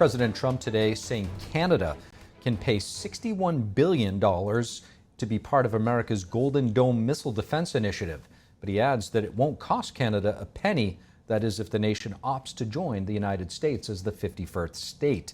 President Trump today saying Canada can pay $61 billion to be part of America's Golden Dome missile defense initiative. But he adds that it won't cost Canada a penny, that is, if the nation opts to join the United States as the 51st state.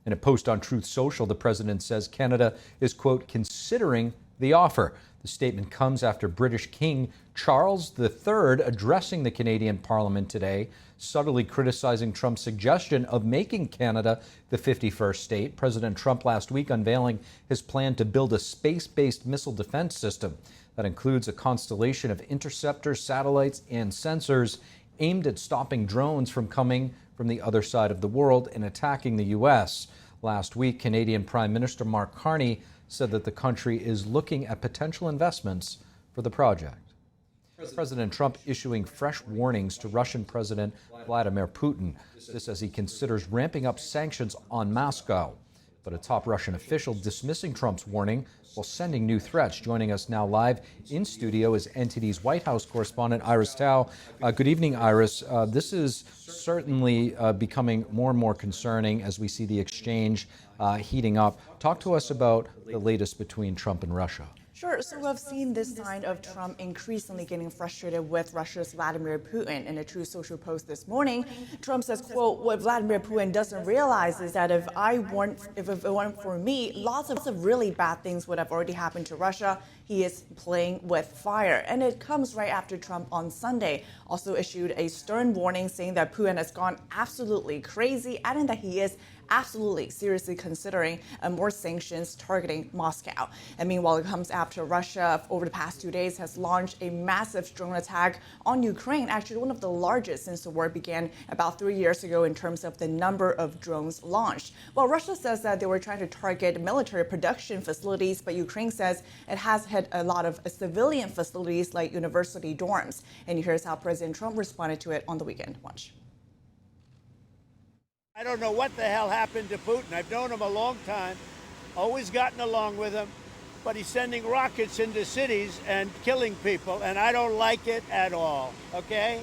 In a post on Truth Social, the president says Canada is, quote, considering the offer. The statement comes after British King Charles III addressing the Canadian Parliament today, subtly criticizing Trump's suggestion of making Canada the 51st state. President Trump last week unveiling his plan to build a space-based missile defense system that includes a constellation of interceptors, satellites, and sensors aimed at stopping drones from coming from the other side of the world and attacking the U.S. Last week, Canadian Prime Minister Mark Carney said that the country is looking at potential investments for the project. President Trump issuing fresh warnings to Russian President Vladimir Putin, this as he considers ramping up sanctions on Moscow. But a top Russian official dismissing Trump's warning while sending new threats. Joining us now live in studio is NTD's White House correspondent Iris Tao. Good evening, Iris. This is certainly becoming more and more concerning as we see the exchange heating up. Talk to us about the latest between Trump and Russia. Sure. So we've seen this sign of Trump increasingly getting frustrated with Russia's Vladimir Putin. In a Truth Social post this morning, Trump says, quote, what Vladimir Putin doesn't realize is that if it weren't for me, lots of really bad things would have already happened to Russia. He is playing with fire. And it comes right after Trump on Sunday also issued a stern warning saying that Putin has gone absolutely crazy, adding that he is absolutely seriously considering more sanctions targeting Moscow. And meanwhile, it comes after Russia over the past 2 days has launched a massive drone attack on Ukraine, actually one of the largest since the war began about 3 years ago in terms of the number of drones launched. Well, Russia says that they were trying to target military production facilities, but Ukraine says it has hit a lot of civilian facilities like university dorms. And here's how President Trump responded to it on the weekend. Watch. I don't know what the hell happened to Putin. I've known him a long time, always gotten along with him, but he's sending rockets into cities and killing people, and I don't like it at all, okay?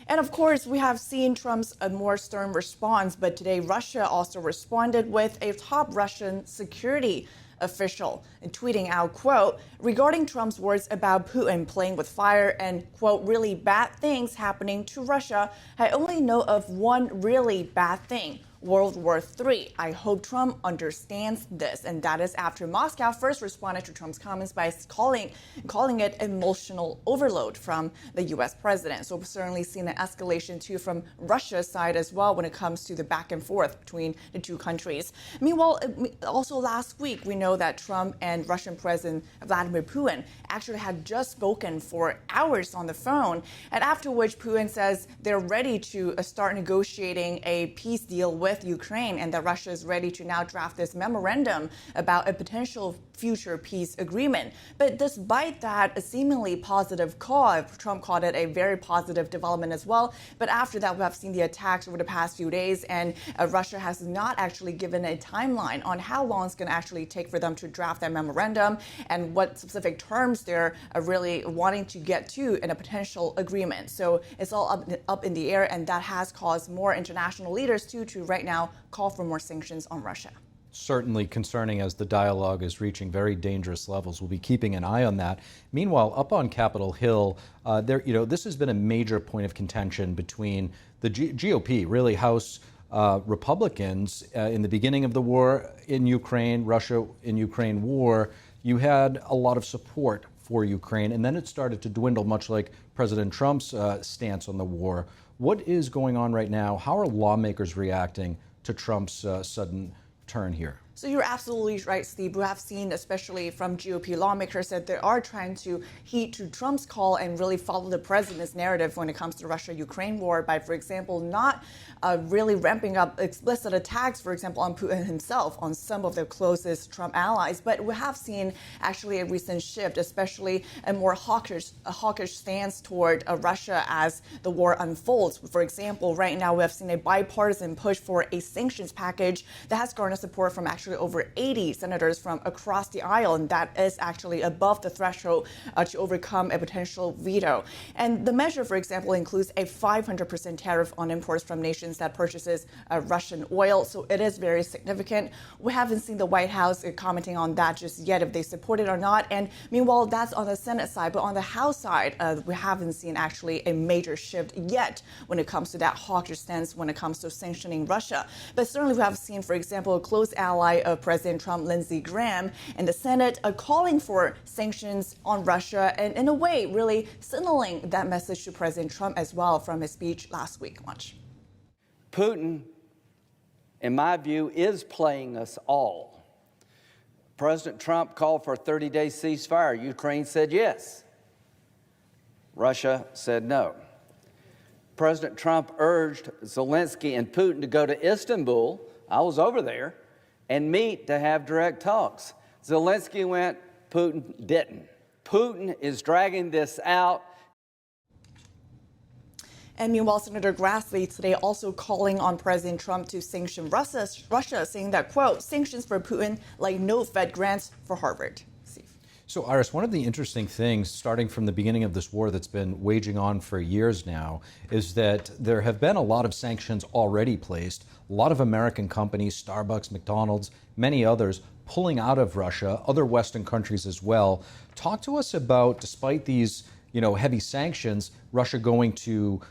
And of course, we have seen Trump's more stern response, but today Russia also responded with a top Russian security official and tweeting out, quote, regarding Trump's words about Putin playing with fire and, quote, really bad things happening to Russia, I only know of one really bad thing. World War III. I hope Trump understands this. And that is after Moscow first responded to Trump's comments by calling it emotional overload from the U.S. president. So we've certainly seen an escalation too from Russia's side as well when it comes to the back and forth between the two countries. Meanwhile, also last week, we know that Trump and Russian President Vladimir Putin actually had just spoken for hours on the phone. And after which Putin says they're ready to start negotiating a peace deal with Ukraine and that Russia is ready to now draft this memorandum about a potential future peace agreement. But despite that, a seemingly positive call, Trump called it a very positive development as well. But after that, we have seen the attacks over the past few days, and Russia has not actually given a timeline on how long it's going to actually take for them to draft that memorandum and what specific terms they're really wanting to get to in a potential agreement. So it's all up in the air, and that has caused more international leaders to right now call for more sanctions on Russia. Certainly concerning as the dialogue is reaching very dangerous levels. We'll be keeping an eye on that. Meanwhile, up on Capitol Hill, this has been a major point of contention between the GOP, really House Republicans. In the beginning of the war in Ukraine, Russia in Ukraine war, you had a lot of support for Ukraine, and then it started to dwindle, much like President Trump's stance on the war. What is going on right now? How are lawmakers reacting to Trump's sudden turn here? So you're absolutely right, Steve. We have seen, especially from GOP lawmakers, that they are trying to heed to Trump's call and really follow the president's narrative when it comes to the Russia-Ukraine war by, for example, not really ramping up explicit attacks, for example, on Putin himself, on some of the closest Trump allies. But we have seen actually a recent shift, especially a more hawkish stance toward Russia as the war unfolds. For example, right now we have seen a bipartisan push for a sanctions package that has garnered support from actually actually over 80 senators from across the aisle, and that is actually above the threshold to overcome a potential veto. And the measure, for example, includes a 500% tariff on imports from nations that purchases Russian oil. So it is very significant. We haven't seen the White House commenting on that just yet, if they support it or not. And meanwhile, that's on the Senate side. But on the House side, we haven't seen actually a major shift yet when it comes to that hawkish stance when it comes to sanctioning Russia. But certainly we have seen, for example, a close ally of President Trump, Lindsey Graham, in the Senate calling for sanctions on Russia and in a way really signaling that message to President Trump as well from his speech last week. Watch. Putin, in my view, is playing us all. President Trump called for a 30-day ceasefire. Ukraine said yes. Russia said no. President Trump urged Zelensky and Putin to go to Istanbul, I was over there, and meet to have direct talks. Zelensky went, Putin didn't. Putin is dragging this out. And meanwhile, Senator Grassley today also calling on President Trump to sanction Russia, saying that, quote, sanctions for Putin like no Fed grants for Harvard. So, Iris, one of the interesting things, starting from the beginning of this war that's been waging on for years now, is that there have been a lot of sanctions already placed. A lot of American companies, Starbucks, McDonald's, many others, pulling out of Russia, other Western countries as well. Talk to us about, despite these, heavy sanctions, Russia going to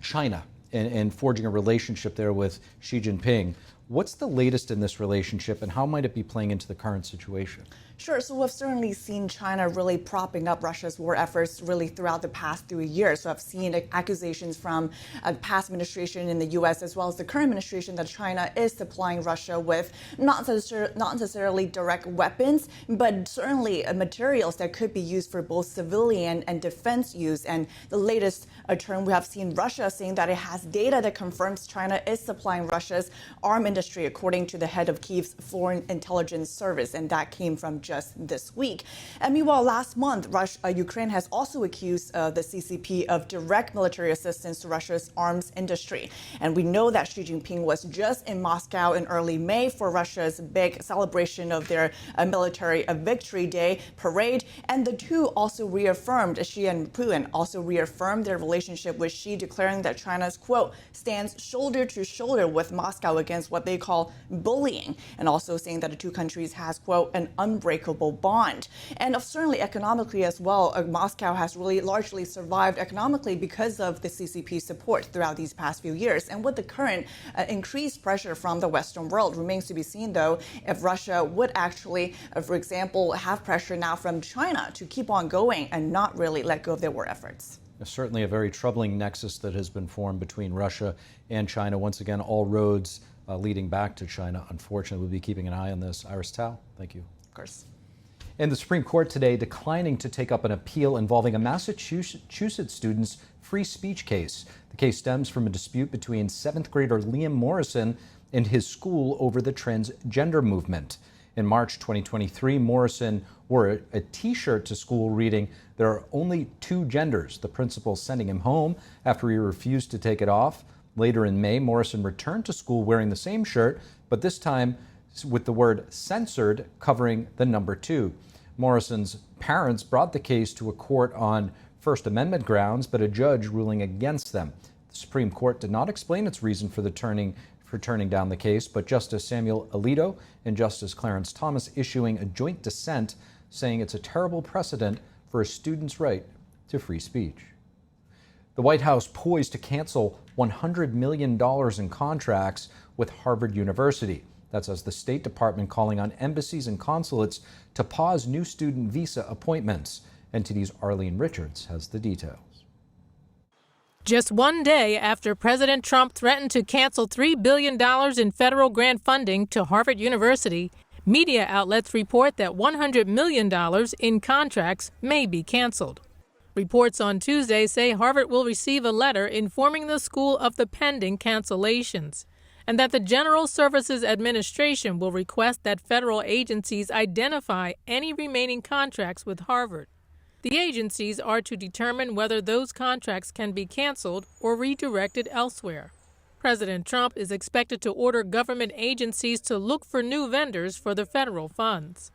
China and forging a relationship there with Xi Jinping. What's the latest in this relationship, and how might it be playing into the current situation? Sure. So we've certainly seen China really propping up Russia's war efforts really throughout the past 3 years. So I've seen accusations from the past administration in the U.S. as well as the current administration that China is supplying Russia with not necessarily direct weapons, but certainly materials that could be used for both civilian and defense use. And the latest term we have seen Russia saying that it has data that confirms China is supplying Russia's arms industry, according to the head of Kyiv's Foreign Intelligence Service. And that came from just this week. And meanwhile, last month, Ukraine has also accused the CCP of direct military assistance to Russia's arms industry. And we know that Xi Jinping was just in Moscow in early May for Russia's big celebration of their military victory day parade. And the two also reaffirmed, Xi and Putin also reaffirmed their relationship with Xi, declaring that China's, quote, stands shoulder to shoulder with Moscow against what they call bullying, and also saying that the two countries has, quote, an unbreakable bond. And certainly economically as well, Moscow has really largely survived economically because of the CCP support throughout these past few years. And with the current increased pressure from the Western world, remains to be seen, though, if Russia would actually, for example, have pressure now from China to keep on going and not really let go of their war efforts. Certainly a very troubling nexus that has been formed between Russia and China. Once again, all roads leading back to China. Unfortunately, we'll be keeping an eye on this. Iris Tao, thank you. Of course. And the Supreme Court today declining to take up an appeal involving a Massachusetts student's free speech case. The case stems from a dispute between 7th grader Liam Morrison and his school over the transgender movement. In March 2023, Morrison wore a T-shirt to school reading, "There are only two genders," the principal sending him home after he refused to take it off. Later in May, Morrison returned to school wearing the same shirt, but this time with the word "censored" covering the number 2. Morrison's parents brought the case to a court on First Amendment grounds, but a judge ruling against them. The Supreme Court did not explain its reason for turning down the case, but Justice Samuel Alito and Justice Clarence Thomas issuing a joint dissent saying it's a terrible precedent for a student's right to free speech. The White House poised to cancel $100 million in contracts with Harvard University. That's as the State Department calling on embassies and consulates to pause new student visa appointments. NTD's Arlene Richards has the details. Just one day after President Trump threatened to cancel $3 billion in federal grant funding to Harvard University, media outlets report that $100 million in contracts may be canceled. Reports on Tuesday say Harvard will receive a letter informing the school of the pending cancellations, and that the General Services Administration will request that federal agencies identify any remaining contracts with Harvard. The agencies are to determine whether those contracts can be canceled or redirected elsewhere. President Trump is expected to order government agencies to look for new vendors for the federal funds.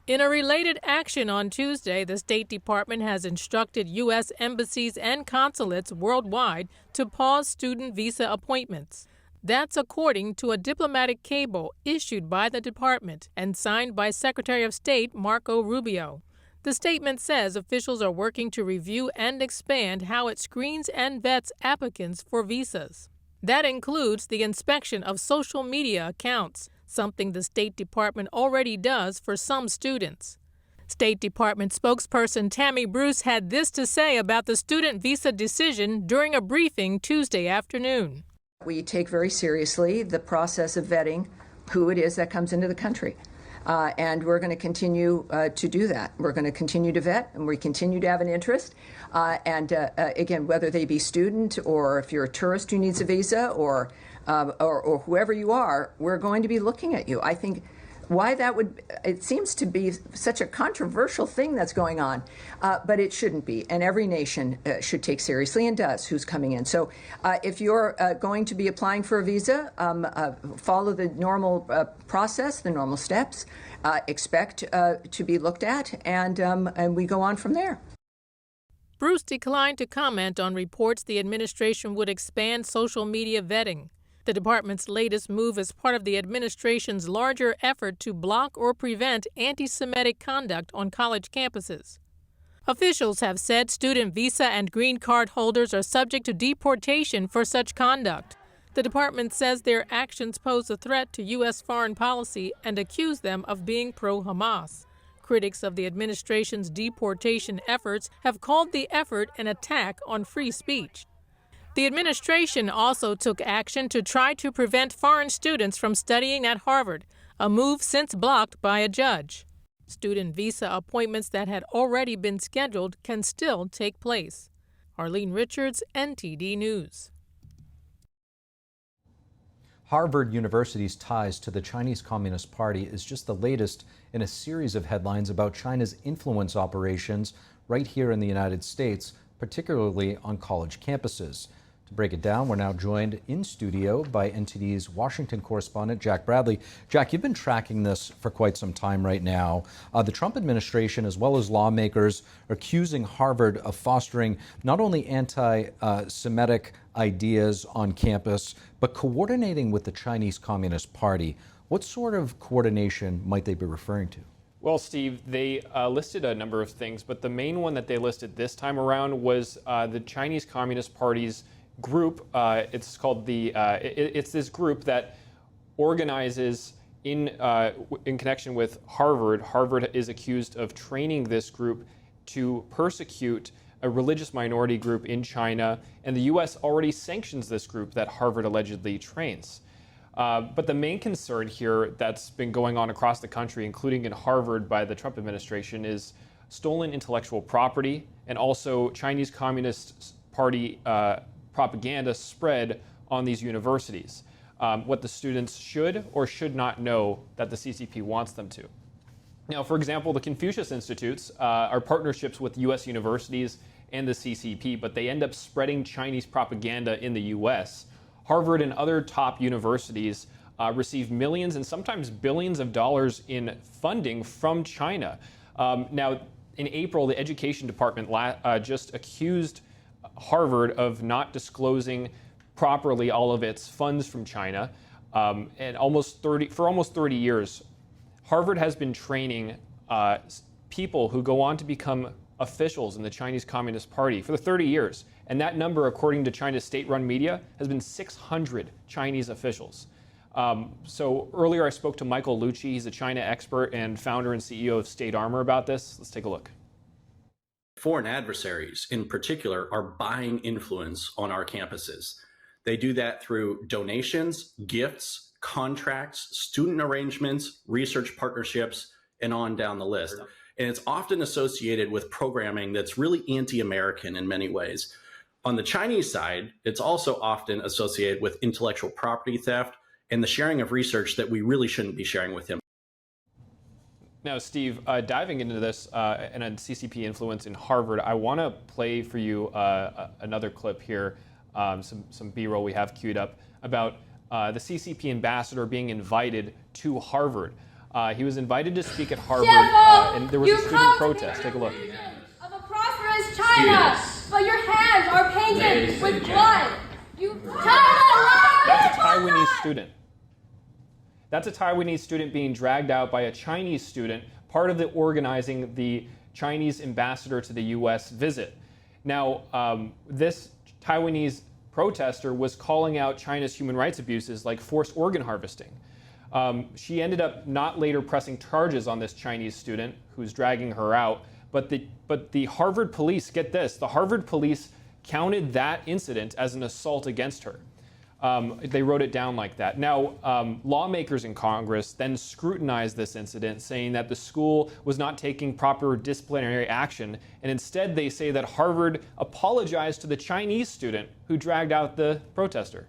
In a related action on Tuesday, the State Department has instructed U.S. embassies and consulates worldwide to pause student visa appointments. That's according to a diplomatic cable issued by the department and signed by Secretary of State Marco Rubio. The statement says officials are working to review and expand how it screens and vets applicants for visas. That includes the inspection of social media accounts, something the State Department already does for some students. State Department spokesperson Tammy Bruce had this to say about the student visa decision during a briefing Tuesday afternoon. We take very seriously the process of vetting who it is that comes into the country. And we're going to continue to do that. We're going to continue to vet, and we continue to have an interest. Again, whether they be student or if you're a tourist who needs a visa or whoever you are, we're going to be looking at you. I think why that would, it seems to be such a controversial thing that's going on, but it shouldn't be. And every nation should take seriously and does who's coming in. So if you're going to be applying for a visa, follow the normal process, the normal steps, expect to be looked at, and we go on from there. Bruce declined to comment on reports the administration would expand social media vetting. The department's latest move is part of the administration's larger effort to block or prevent anti-Semitic conduct on college campuses. Officials have said student visa and green card holders are subject to deportation for such conduct. The department says their actions pose a threat to U.S. foreign policy and accuse them of being pro-Hamas. Critics of the administration's deportation efforts have called the effort an attack on free speech. The administration also took action to try to prevent foreign students from studying at Harvard, a move since blocked by a judge. Student visa appointments that had already been scheduled can still take place. Arlene Richards, NTD News. Harvard University's ties to the Chinese Communist Party is just the latest in a series of headlines about China's influence operations right here in the United States, particularly on college campuses. To break it down, we're now joined in studio by NTD's Washington correspondent, Jack Bradley. Jack, you've been tracking this for quite some time right now. The Trump administration, as well as lawmakers, are accusing Harvard of fostering not only anti-Semitic ideas on campus, but coordinating with the Chinese Communist Party. What sort of coordination might they be referring to? Well, Steve, they listed a number of things, but the main one that they listed this time around was the Chinese Communist Party's group. It's called it's this group that organizes in connection with Harvard. Harvard is accused of training this group to persecute a religious minority group in China, and the U.S. already sanctions this group that Harvard allegedly trains. But the main concern here that's been going on across the country, including in Harvard by the Trump administration, is stolen intellectual property and also Chinese Communist Party propaganda spread on these universities. What the students should or should not know that the CCP wants them to. Now, for example, the Confucius Institutes are partnerships with U.S. universities and the CCP, but they end up spreading Chinese propaganda in the U.S. Harvard and other top universities receive millions and sometimes billions of dollars in funding from China. Now, in April, the Education Department just accused Harvard of not disclosing properly all of its funds from China. And for almost 30 years, Harvard has been training people who go on to become officials in the Chinese Communist Party for the 30 years. And that number, according to China's state-run media, has been 600 Chinese officials. So earlier I spoke to Michael Lucci. He's a China expert and founder and CEO of State Armor about this. Let's take a look. Foreign adversaries, in particular, are buying influence on our campuses. They do that through donations, gifts, contracts, student arrangements, research partnerships, and on down the list. And it's often associated with programming that's really anti-American in many ways. On the Chinese side, it's also often associated with intellectual property theft and the sharing of research that we really shouldn't be sharing with him. Now, Steve, diving into this and a CCP influence in Harvard, I want to play for you another clip here, some B-roll we have queued up. about the CCP ambassador being invited to Harvard. He was invited to speak at Harvard, and there was a student protest. Take a look. Of a prosperous China, but your hands are painted with blood. That's a Taiwanese student. That's a Taiwanese student being dragged out by a Chinese student, part of the organizing the Chinese ambassador to the U.S. visit. Now, this Taiwanese protester was calling out China's human rights abuses like forced organ harvesting. She ended up not later pressing charges on this Chinese student who's dragging her out, but the Harvard police, get this, the Harvard police counted that incident as an assault against her. They wrote it down like that. Now, lawmakers in Congress then scrutinized this incident, saying that the school was not taking proper disciplinary action, and instead they say that Harvard apologized to the Chinese student who dragged out the protester.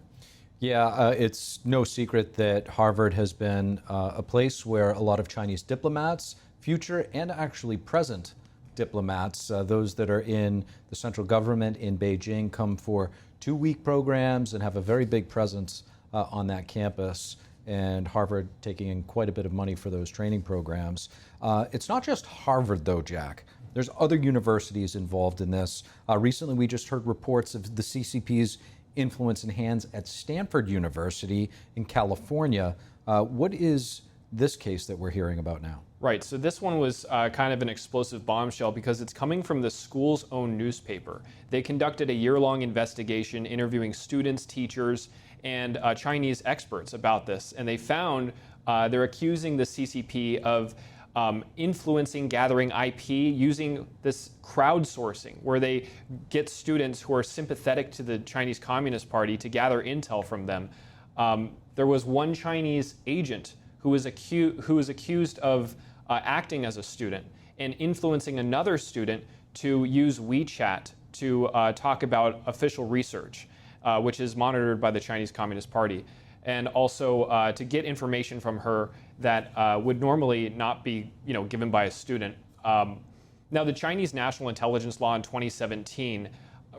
Yeah, it's no secret that Harvard has been a place where a lot of Chinese diplomats, future and actually present diplomats, those that are in the central government in Beijing, come for 2-week programs and have a very big presence on that campus, and Harvard taking in quite a bit of money for those training programs. It's not just Harvard, though, Jack. There's other universities involved in this. Recently, we just heard reports of the CCP's influence and hands at Stanford University in California. What is this case that we're hearing about now? Right, so this one was kind of an explosive bombshell because it's coming from the school's own newspaper. They conducted a year-long investigation interviewing students, teachers, and Chinese experts about this. And they found they're accusing the CCP of influencing, gathering IP using this crowdsourcing, where they get students who are sympathetic to the Chinese Communist Party to gather intel from them. There was one Chinese agent who was accused of acting as a student and influencing another student to use WeChat to talk about official research, which is monitored by the Chinese Communist Party, and also to get information from her that would normally not be, given by a student. Now, the Chinese National Intelligence Law in 2017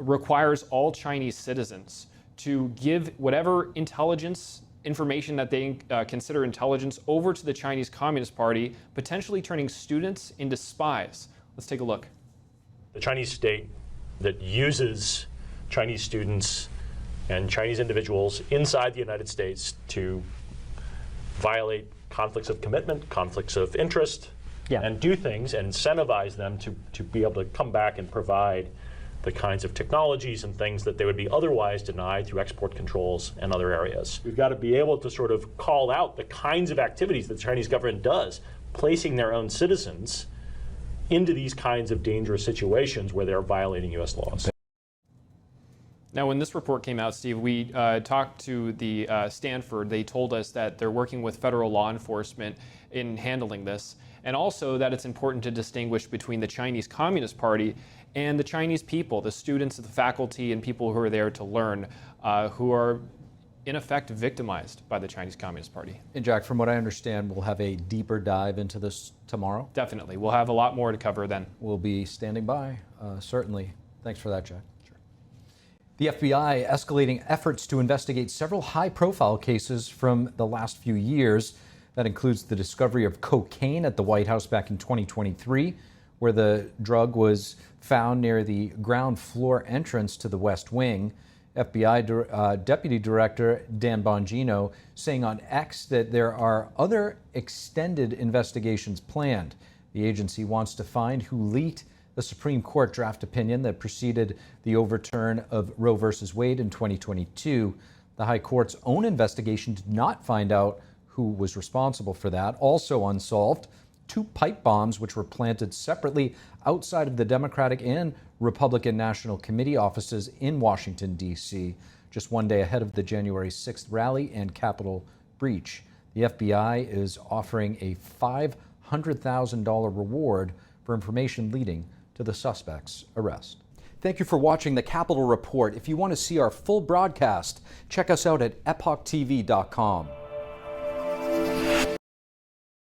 requires all Chinese citizens to give whatever information that they consider intelligence over to the Chinese Communist Party, potentially turning students into spies. Let's take a look. The Chinese state that uses Chinese students and Chinese individuals inside the United States to violate conflicts of commitment, conflicts of interest, and do things and incentivize them to be able to come back and provide the kinds of technologies and things that they would be otherwise denied through export controls and other areas. We've got to be able to sort of call out the kinds of activities that the Chinese government does, placing their own citizens into these kinds of dangerous situations where they're violating U.S. laws. Now, when this report came out, Steve, we talked to the Stanford. They told us that they're working with federal law enforcement in handling this, and also that it's important to distinguish between the Chinese Communist Party and the Chinese people, the students, the faculty, and people who are there to learn, who are in effect victimized by the Chinese Communist Party. And Jack, from what I understand, we'll have a deeper dive into this tomorrow? Definitely. We'll have a lot more to cover then. We'll be standing by, certainly. Thanks for that, Jack. Sure. The FBI escalating efforts to investigate several high-profile cases from the last few years. That includes the discovery of cocaine at the White House back in 2023, where the drug was found near the ground floor entrance to the West Wing. FBI Deputy Director Dan Bongino saying on X that there are other extended investigations planned. The agency wants to find who leaked the Supreme Court draft opinion that preceded the overturn of Roe v. Wade in 2022. The High Court's own investigation did not find out who was responsible for that. Also unsolved, 2 pipe bombs which were planted separately outside of the Democratic and Republican National Committee offices in Washington, D.C., just one day ahead of the January 6th rally and Capitol breach. The FBI is offering a $500,000 reward for information leading to the suspect's arrest. Thank you for watching the Capitol Report. If you want to see our full broadcast, check us out at epochtv.com.